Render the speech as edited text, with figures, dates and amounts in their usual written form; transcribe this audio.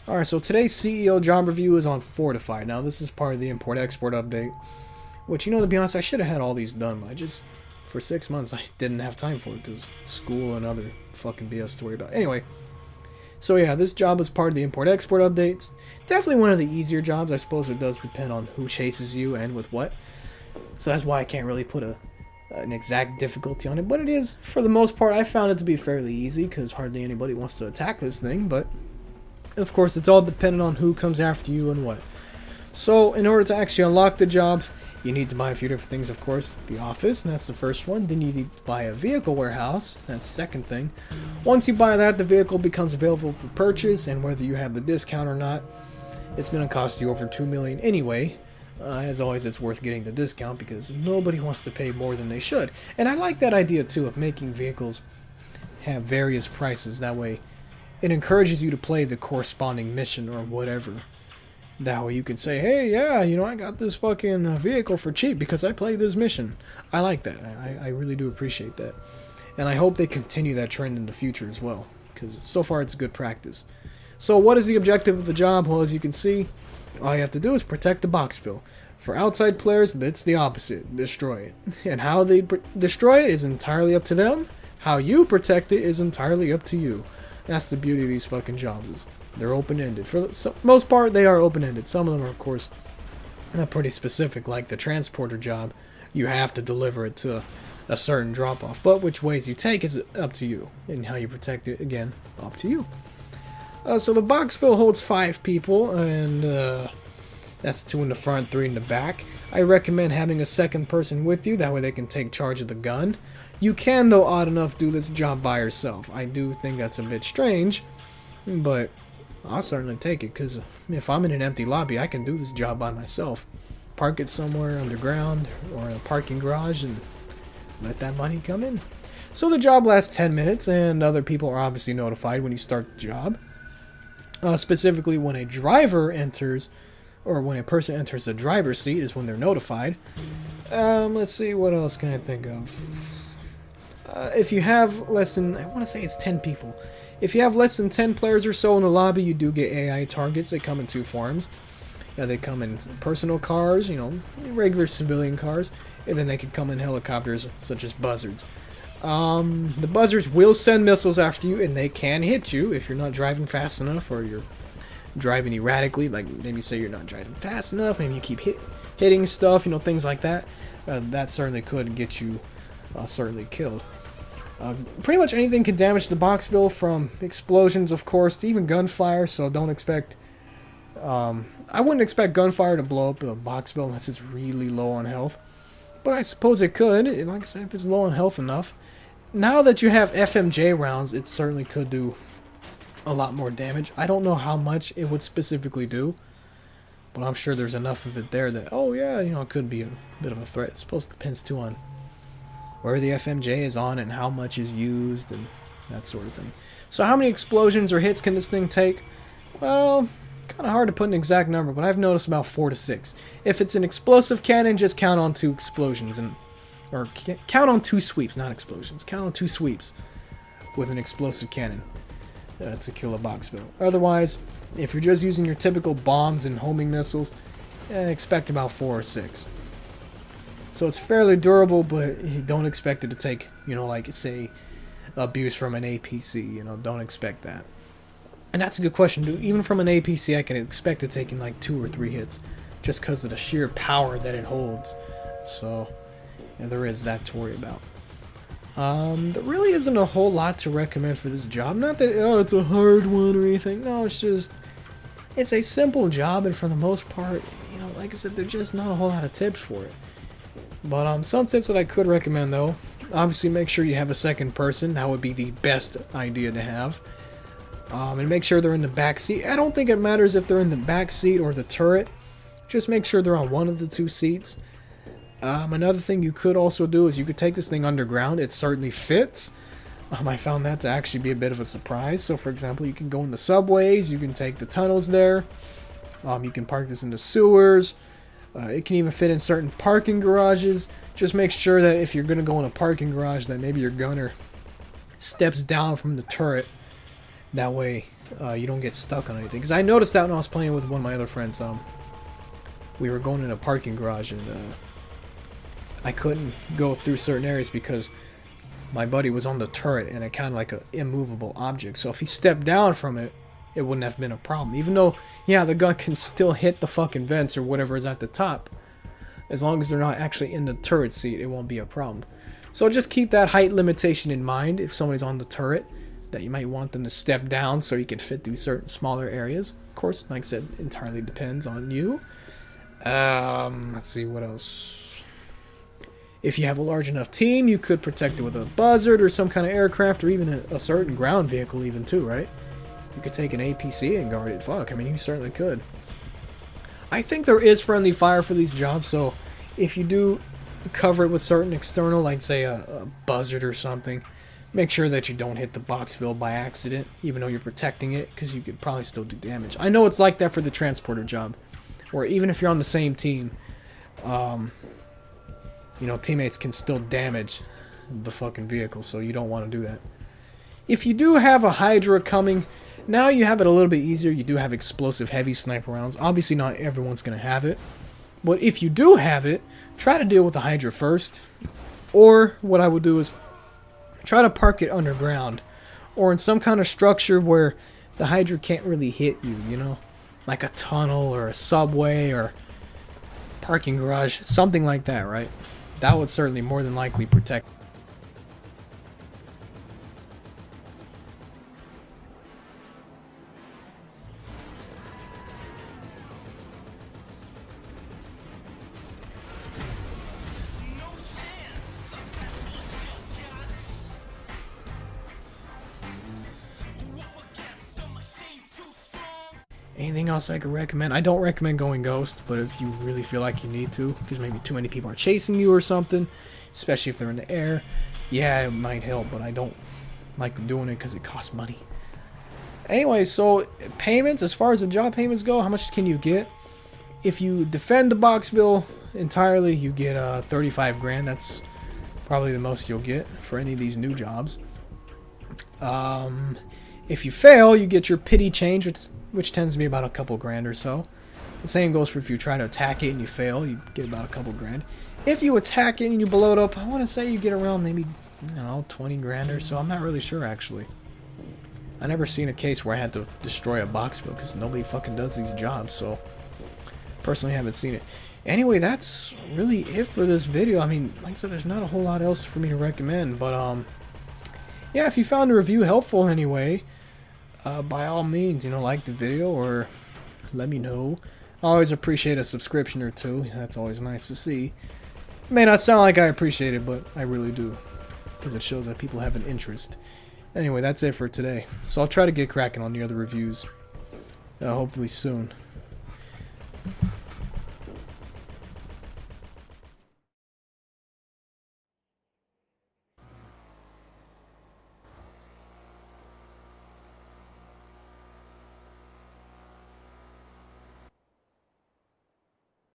Alright, so today's CEO job review is on Fortified. Now, this is part of the import-export update. Which, to be honest, I should have had all these done. But for 6 months, I didn't have time for it because school and other fucking BS to worry about. Anyway, so yeah, this job is part of the import-export updates. Definitely one of the easier jobs. I suppose it does depend on who chases you and with what. So that's why I can't really put an exact difficulty on it. But it is, for the most part, I found it to be fairly easy because hardly anybody wants to attack this thing. But of course, it's all dependent on who comes after you and what. So, in order to actually unlock the job, you need to buy a few different things, of course. The office, and that's the first one. Then you need to buy a vehicle warehouse. That's the second thing. Once you buy that, the vehicle becomes available for purchase, and whether you have the discount or not, it's going to cost you over $2 million anyway. As always, it's worth getting the discount because nobody wants to pay more than they should. And I like that idea, too, of making vehicles have various prices. That way, it encourages you to play the corresponding mission or whatever. That way you can say, hey, yeah, I got this fucking vehicle for cheap because I played this mission. I like that. I really do appreciate that. And I hope they continue that trend in the future as well. Because so far it's good practice. So what is the objective of the job? Well, as you can see, all you have to do is protect the boxville. For outside players, it's the opposite. Destroy it. And how they destroy it is entirely up to them. How you protect it is entirely up to you. That's the beauty of these fucking jobs. They're open-ended. For the most part, they are open-ended. Some of them are, of course, pretty specific, like the transporter job. You have to deliver it to a certain drop-off. But which ways you take is up to you. And how you protect it, again, up to you. So the boxville holds 5 people, and that's 2 in the front, 3 in the back. I recommend having a second person with you. That way they can take charge of the gun. You can, though, odd enough, do this job by yourself. I do think that's a bit strange, but I'll certainly take it, because if I'm in an empty lobby, I can do this job by myself. Park it somewhere underground or in a parking garage and let that money come in. So the job lasts 10 minutes, and other people are obviously notified when you start the job. Specifically, when a driver enters, or when a person enters the driver's seat is when they're notified. Let's see, what else can I think of? If you have less than, I want to say it's 10 people. If you have less than 10 players or so in the lobby, you do get AI targets. They come in 2 forms. They come in personal cars, regular civilian cars, and then they can come in helicopters such as buzzards. The buzzards will send missiles after you, and they can hit you if you're not driving fast enough, or you're driving erratically. Like maybe say you're not driving fast enough, maybe you keep hitting stuff, things like that. That certainly could get you certainly killed. Pretty much anything can damage the boxville, from explosions, of course, to even gunfire. So don't expect. I wouldn't expect gunfire to blow up a boxville unless it's really low on health. But I suppose it could. Like I said, if it's low on health enough. Now that you have FMJ rounds, it certainly could do a lot more damage. I don't know how much it would specifically do, but I'm sure there's enough of it there that, oh yeah, it could be a bit of a threat. I suppose it depends too on where the FMJ is on and how much is used and that sort of thing. So how many explosions or hits can this thing take? Well, kind of hard to put an exact number, but I've noticed about 4 to 6. If it's an explosive cannon, just count on 2 explosions, or count on 2 sweeps, not explosions. Count on 2 sweeps with an explosive cannon to kill a boxville. Otherwise, if you're just using your typical bombs and homing missiles, expect about 4 or 6. So it's fairly durable, but you don't expect it to take, like, say, abuse from an APC. Don't expect that. And that's a good question, dude. Even from an APC, I can expect it taking like 2 or 3 hits, just because of the sheer power that it holds. So, there is that to worry about. There really isn't a whole lot to recommend for this job. Not that, it's a hard one or anything. No, it's a simple job, and for the most part, like I said, there's just not a whole lot of tips for it. But some tips that I could recommend, though, obviously make sure you have a second person. That would be the best idea to have. And make sure they're in the back seat. I don't think it matters if they're in the back seat or the turret. Just make sure they're on one of the 2 seats. Another thing you could also do is you could take this thing underground. It certainly fits. I found that to actually be a bit of a surprise. So, for example, you can go in the subways. You can take the tunnels there. You can park this in the sewers. It can even fit in certain parking garages. Just make sure that if you're going to go in a parking garage, that maybe your gunner steps down from the turret. That way, you don't get stuck on anything. Because I noticed that when I was playing with one of my other friends. We were going in a parking garage, and I couldn't go through certain areas because my buddy was on the turret, and it kind of like an immovable object. So if he stepped down from it, it wouldn't have been a problem. Even though, yeah, the gun can still hit the fucking vents or whatever is at the top. As long as they're not actually in the turret seat, it won't be a problem. So just keep that height limitation in mind if somebody's on the turret, that you might want them to step down so you can fit through certain smaller areas. Of course, like I said, entirely depends on you. Let's see what else. If you have a large enough team, you could protect it with a buzzard or some kind of aircraft, or even a certain ground vehicle even too, right? You could take an APC and guard it. Fuck, I mean, you certainly could. I think there is friendly fire for these jobs, so if you do cover it with certain external, like say a buzzard or something, make sure that you don't hit the boxville by accident, even though you're protecting it, because you could probably still do damage. I know it's like that for the transporter job, or even if you're on the same team, you know, teammates can still damage the fucking vehicle, so you don't want to do that. If you do have a Hydra coming, now you have it a little bit easier. You do have explosive heavy sniper rounds. Obviously not everyone's going to have it, but if you do have it, try to deal with the Hydra first. Or what I would do is try to park it underground, or in some kind of structure where the Hydra can't really hit you, you know? Like a tunnel or a subway or parking garage, something like that, right? That would certainly more than likely protect. Anything else I could recommend? I don't recommend going ghost, but if you really feel like you need to, because maybe too many people are chasing you or something, especially if they're in the air, yeah, it might help, but I don't like doing it because it costs money. Anyway, so payments, as far as the job payments go, how much can you get? If you defend the Boxville entirely, you get 35 grand. That's probably the most you'll get for any of these new jobs. If you fail, you get your pity change, which tends to be about a couple grand or so. The same goes for if you try to attack it and you fail, you get about a couple grand. If you attack it and you blow it up, I want to say you get around maybe, I don't know, 20 grand or so. I'm not really sure, actually. I never seen a case where I had to destroy a Boxville, because nobody fucking does these jobs, so personally haven't seen it. Anyway, that's really it for this video. I mean, like I said, there's not a whole lot else for me to recommend, but yeah, if you found the review helpful anyway, by all means, you know, like the video or let me know. I always appreciate a subscription or two. That's always nice to see. It may not sound like I appreciate it, but I really do, because it shows that people have an interest. Anyway, that's it for today. So I'll try to get cracking on the other reviews, hopefully soon.